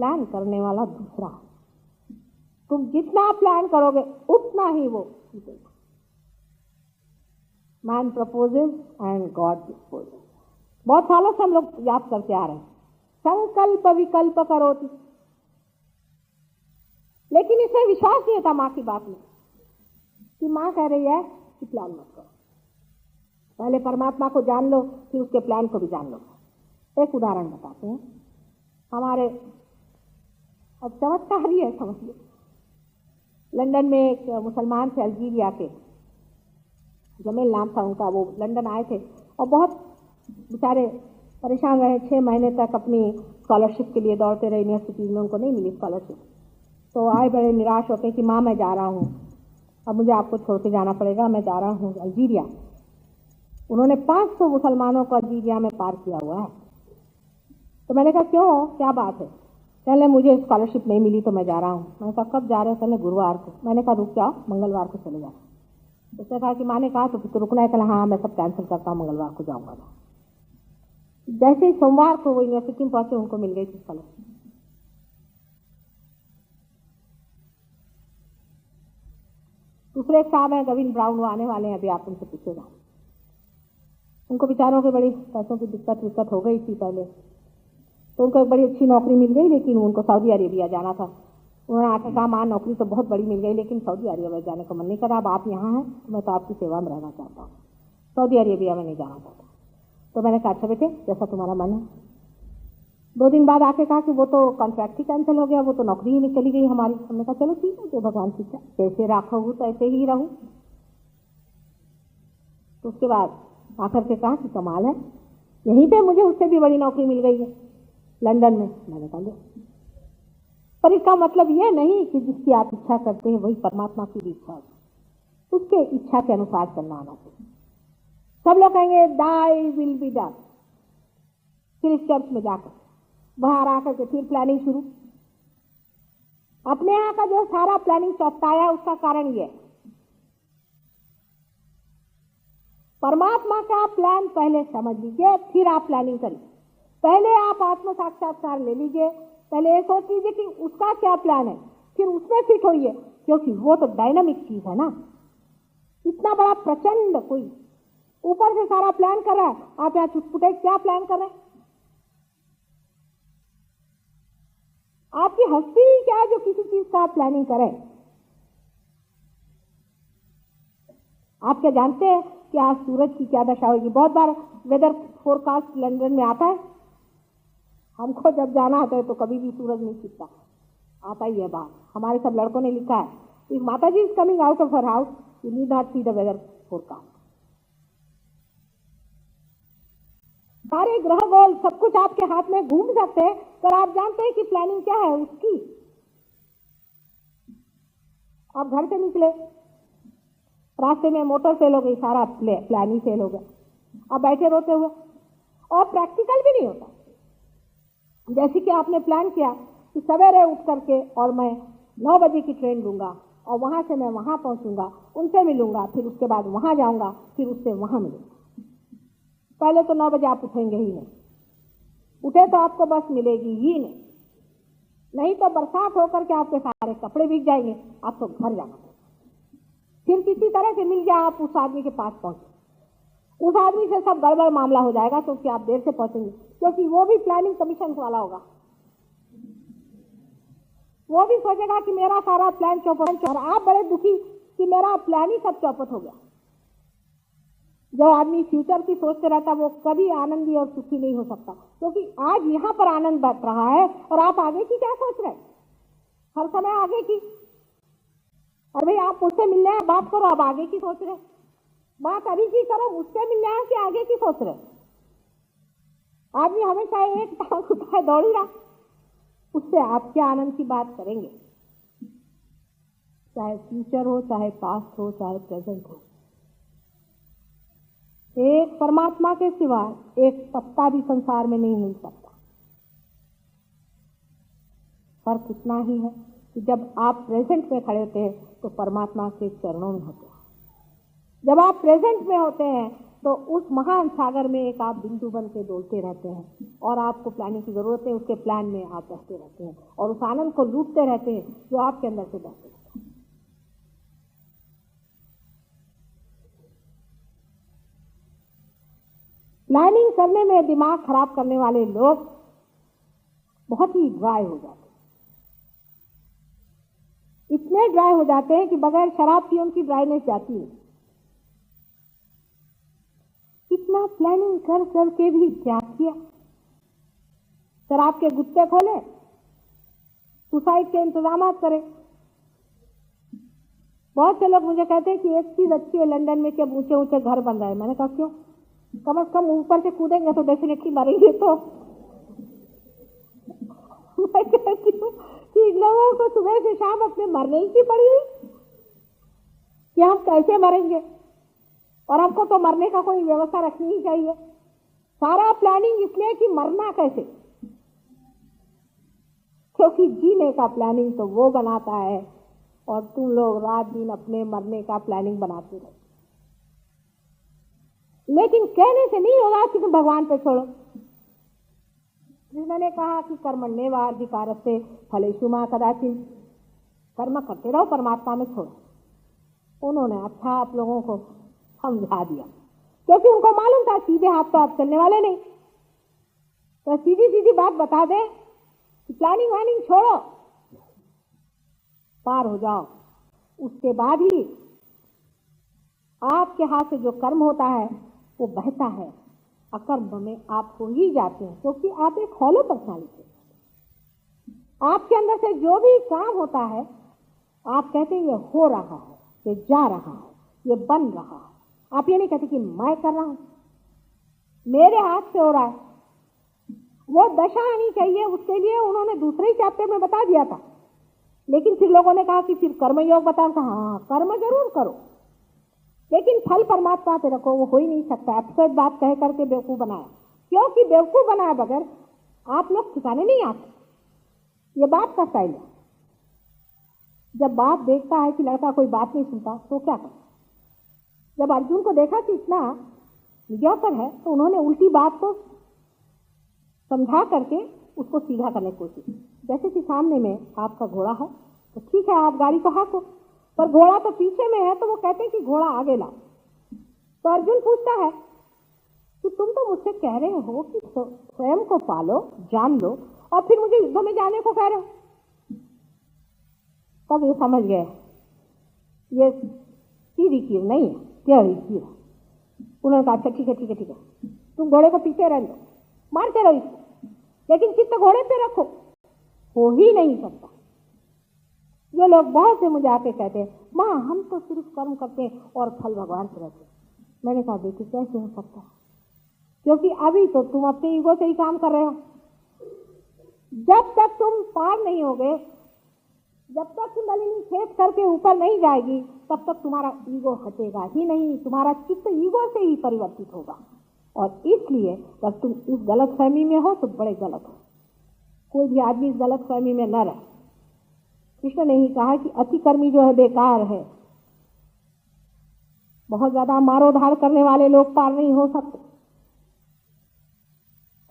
Plan करने वाला दूसरा है। तुम जितना प्लान करोगे उतना ही वो जीतेगा। Man proposes and God disposes. बहुत सालों से हम लोग याद करते आ रहे हैं, संकल्प विकल्प करोति, लेकिन इसमें विश्वास नहीं था माँ की बात में कि माँ कह रही है कि प्लान मत करो, पहले परमात्मा को जान लो फिर उसके प्लान को भी जान लो। एक उदाहरण बताते हैं हमारे, अब चमत्कार ही है समझ लो। लंदन में एक मुसलमान थे, अल्जीरिया के, जमील नाम था उनका। वो लंदन आए थे और बहुत बेचारे परेशान रहे। 6 महीने तक अपनी स्कॉलरशिप के लिए दौड़ते रहे यूनिवर्सिटीज में, उनको नहीं मिली स्कॉलरशिप। तो आए बड़े निराश होते कि माँ मैं जा रहा हूँ, अब मुझे आपको छोड़ के जाना पड़ेगा, मैं जा रहा हूँ अल्जीरिया। उन्होंने 500 मुसलमानों को अल्जीरिया में पार किया हुआ है। तो मैंने कहा क्यों, क्या बात है? कहने मुझे स्कॉलरशिप नहीं मिली तो मैं जा रहा हूँ। मैंने कहा कब जा रहे हो? कहने गुरुवार को। मैंने कहा रुक जाओ, मंगलवार को चले जाओ। उसने कहा कि माँ ने कहा तो फिर तो रुकना है। कहना हाँ मैं सब कैंसिल करता हूँ, मंगलवार को जाऊँगा। जैसे ही सोमवार को वो यूनिवर्सिटी में पहुंचे उनको मिल गई थी स्कॉलरशिप। दूसरे एक साहब हैं गविन ब्राउन, वो आने वाले हैं, अभी आप उनसे पूछेगा। उनको बेचारों की बड़ी पैसों की दिक्कत हो गई थी पहले, तो उनको एक बड़ी अच्छी नौकरी मिल गई, लेकिन उनको सऊदी अरेबिया जाना था। उन्होंने आके कहा माँ नौकरी तो बहुत बड़ी मिल गई लेकिन सऊदी अरेबिया जाने का मन नहीं करा। अब आप यहाँ हैं तो मैं तो आपकी सेवा में रहना चाहता हूँ, सऊदी अरेबिया में नहीं जाना चाहता। तो मैंने कहा अच्छा बेटे जैसा तुम्हारा मन है। 2 दिन बाद आके कहा कि वो तो कॉन्ट्रैक्ट ही कैंसिल हो गया, वो तो नौकरी ही नहीं चली गई हमारी। हमने कहा चलो ठीक है, जो भगवान की इच्छा, जैसे राखा हूँ तो ऐसे ही रहूँ। तो उसके बाद आकर के कहा कि कमाल है, यहीं पे मुझे उससे भी बड़ी नौकरी मिल गई है लंदन में। मैंने कहा पर इसका मतलब यह नहीं कि जिसकी आप इच्छा करते हैं वही परमात्मा की भी इच्छा है, उसके इच्छा के अनुसार चलना आना चाहिए। सब लोग कहेंगे दाई विल बी डन, फिर इस चर्च में जाकर बाहर आकर के फिर प्लानिंग शुरू। अपने यहाँ का जो सारा प्लानिंग चौपटाया उसका कारण ये, परमात्मा का प्लान पहले समझ लीजिए फिर आप प्लानिंग करिए। पहले आप आत्म साक्षात्कार ले लीजिए, पहले ये सोच लीजिए कि उसका क्या प्लान है, फिर उसमें फिट होइए, क्योंकि वो तो डायनामिक चीज है ना। इतना बड़ा प्रचंड कोई ऊपर से सारा प्लान कर रहा है, आप यहाँ चुटपुटे क्या प्लान कर रहे हैं? आपकी हस्ती ही क्या है जो किसी चीज का आप प्लानिंग करें? आप क्या जानते हैं कि आज सूरज की क्या दशा होगी? बहुत बार वेदर फोरकास्ट लंदन में आता है, हमको जब जाना होता है तो कभी भी सूरज नहीं छिपता, आता ही है बाहर। हमारे सब लड़कों ने लिखा है इफ माता जी is coming out of her house you need not see the weather forecast. सारे ग्रह गोल सब कुछ आपके हाथ में घूम सकते हैं, पर आप जानते हैं कि प्लानिंग क्या है उसकी? आप घर से निकले, रास्ते में मोटर फेल हो गई, सारा प्लान ही फेल हो गया, आप बैठे रोते हुए, और प्रैक्टिकल भी नहीं होता। जैसे कि आपने प्लान किया कि सवेरे उठ करके और मैं 9 बजे की ट्रेन लूंगा और वहां से मैं वहां पहुंचूंगा, उनसे मिलूंगा, फिर उसके बाद वहां जाऊंगा, फिर उससे वहां मिलूंगा। पहले तो 9 बजे आप उठेंगे ही नहीं, उठे तो आपको बस मिलेगी ही नहीं तो बरसात होकर के आपके सारे कपड़े भीग जाएंगे, आपको घर जाना पड़ेगा। फिर किसी तरह से मिल जाए आप उस आदमी के पास पहुंचे, उस आदमी से सब गड़बड़ मामला हो जाएगा क्योंकि आप देर से पहुंचेंगे, क्योंकि वो भी प्लानिंग कमीशन वाला होगा। वो भी सोचेगा कि मेरा सारा प्लान चौपट, और आप बड़े दुखी कि मेरा प्लान ही सब चौपट हो गया। जो आदमी फ्यूचर की सोचते रहता वो कभी आनंदी और सुखी नहीं हो सकता, क्योंकि आज यहाँ पर आनंद बढ़ रहा है और आप आगे की क्या सोच रहे? हर समय आगे की। और भाई आप मुझसे मिलने आए, बात करो, अब आगे की सोच रहे? बात अभी की करो, मुझसे मिलने आए कि आगे की सोच रहे? आदमी हमेशा एक टांग उठाए दौड़ ही रहा, उससे आप क्या आनंद की बात करेंगे? चाहे फ्यूचर हो, चाहे पास्ट हो, चाहे प्रेजेंट हो, एक परमात्मा के सिवा एक पत्ता भी संसार में नहीं मिल सकता। फर्क इतना ही है कि जब आप प्रेजेंट में खड़े होते हैं तो परमात्मा के चरणों में होते हैं, जब आप प्रेजेंट में होते हैं तो उस महान सागर में एक आप बिंदु बन के डोलते रहते हैं और आपको प्लानिंग की जरूरत है, उसके प्लान में आप बहते रहते हैं और उस आनंद को लूटते रहते हैं जो आपके अंदर से बहते रहते हैं। प्लानिंग करने में दिमाग खराब करने वाले लोग बहुत ही ड्राई हो जाते हैं, इतने ड्राई हो जाते हैं कि बगैर शराब की उनकी ड्राइनेस जाती है। इतना प्लानिंग कर करके भी क्या किया? शराब के गुत्ते खोले, सुसाइड के इंतजाम करें। बहुत से लोग मुझे कहते हैं कि एक चीज अच्छी है लंदन में कि ऊंचे ऊंचे घर बन रहे हैं। मैंने कहा क्यों? कम से कम ऊपर से कूदेंगे तो डेफिनेटली मरेंगे। तो मैं कहती हूँ कि इन लोगों को सुबह से शाम अपने मरने ही की पड़ी है कि हम कैसे मरेंगे, और हमको तो मरने का कोई व्यवस्था रखनी ही चाहिए। सारा प्लानिंग इसलिए कि मरना कैसे, क्योंकि जीने का प्लानिंग तो वो बनाता है और तुम लोग रात दिन अपने मरने का प्लानिंग बनाते रहो। लेकिन कहने से नहीं होगा कि तुम भगवान पे छोड़ो। जिन्होंने कहा कि कर्मण्येवाधिकारस्ते फलेषु मा कदाचित्, कर्म करते रहो, परमात्मा में छोड़ो। उन्होंने अच्छा आप लोगों को समझा दिया, क्योंकि उनको मालूम था सीधे हाथ तो आप चलने वाले नहीं, तो सीधी सीधी बात बता दे कि प्लानिंग वानिंग छोड़ो, पार हो जाओ। उसके बाद ही आपके हाथ से जो कर्म होता है वो बहता है, अकर्म में आप हो ही जाते हैं, क्योंकि आप एक हॉलो पर्सनालिटी। आपके अंदर से जो भी काम होता है आप कहते हैं ये हो रहा है, ये जा रहा है, ये बन रहा है। आप ये नहीं कहते कि मैं कर रहा हूं, मेरे हाथ से हो रहा है। वो दशा आनी चाहिए, उसके लिए उन्होंने दूसरे ही चैप्टर में बता दिया था। लेकिन फिर लोगों ने कहा कि फिर कर्मयोग बताओ। हाँ, कर्म जरूर करो, लेकिन फल परमात्मा पे रखो। वो हो ही नहीं सकता। एब्सर्ड बात कह करके बेवकूफ बनाया, क्योंकि बेवकूफ बनाए बगैर आप लोग ठिकाने नहीं आते। ये बाप का स्टाइल है। जब बाप देखता है कि लड़का कोई बात नहीं सुनता तो क्या करे? जब अर्जुन को देखा कि इतना मीडियोकर है तो उन्होंने उल्टी बात को समझा करके उसको सीधा करने की कोशिश की। जैसे कि सामने में आपका घोड़ा है तो ठीक है, आप गाड़ी को हाँको, पर घोड़ा तो पीछे में है, तो वो कहते हैं कि घोड़ा आगे लाओ। तो अर्जुन पूछता है कि तुम तो मुझसे कह रहे हो कि स्वयं को पालो, जान लो, और फिर मुझे युद्ध में जाने को कह रहे हो। तब ये समझ गए ये सीधी कीर नहीं है, टेढ़ी कीर है। उन्होंने कहा अच्छा ठीक है ठीक है ठीक है, तुम घोड़े को पीछे रहने दो, मारते रहो इसको, लेकिन चित्त घोड़े पे रखो। हो ही नहीं सकता। ये लोग बहुत से मुझे आके कहते हैं माँ हम तो सिर्फ कर्म करते हैं और फल भगवान से रहते हैं। मैंने कहा बेटी कैसे हो सकता है, क्योंकि अभी तो तुम अपने ईगो से ही काम कर रहे हो। जब तक तुम पार नहीं होगे, जब तक कुंडलिनी छेद करके ऊपर नहीं जाएगी, तब तक तुम्हारा ईगो हटेगा ही नहीं। तुम्हारा चित्त ईगो से ही परिवर्तित होगा। और इसलिए जब तुम इस गलतफहमी में हो तो बड़े गलत हो। कोई भी आदमी इस गलतफहमी में न रहे। कृष्ण ने ही कहा कि अति कर्मी जो है बेकार है। बहुत ज्यादा मारो धार करने वाले लोग पार नहीं हो सकते,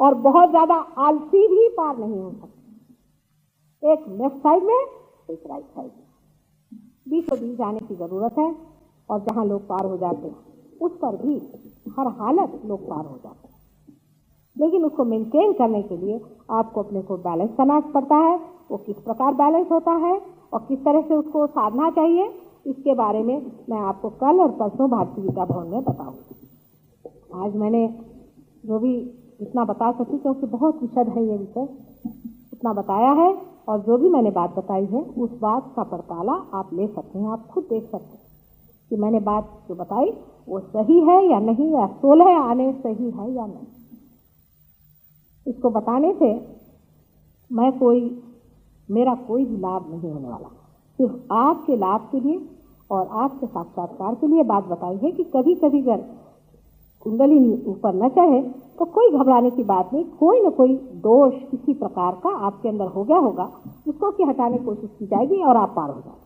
और बहुत ज्यादा आलसी भी पार नहीं हो सकते। एक लेफ्ट साइड में, एक राइट साइड में, बीचों बीच जाने की जरूरत है। और जहां लोग पार हो जाते हैं उस पर भी हर हालत लोग पार हो जाते हैं, लेकिन उसको मेंटेन करने के लिए आपको अपने को बैलेंस करना पड़ता है। वो किस प्रकार बैलेंस होता है और किस तरह से उसको साधना चाहिए, इसके बारे में मैं आपको कल और परसों भारतीय विद्या भवन में बताऊंगी। आज मैंने जो भी इतना बता सकी, क्योंकि बहुत विशद है ये विषय, इतना बताया है। और जो भी मैंने बात बताई है उस बात का पड़ताला आप ले सकते हैं। आप खुद देख सकते हैं कि मैंने बात जो बताई वो सही है या नहीं, या 16 आने सही है या नहीं। इसको बताने से मेरा कोई भी लाभ नहीं होने वाला। सिर्फ आपके लाभ के लिए और आपके साक्षात्कार के लिए बात बताई है कि कभी कभी अगर कुंडलिनी ऊपर न चढ़े तो कोई घबराने की बात नहीं। कोई न कोई दोष किसी प्रकार का आपके अंदर हो गया होगा, जिसको कि हटाने की कोशिश की जाएगी और आप पार हो जाएंगे।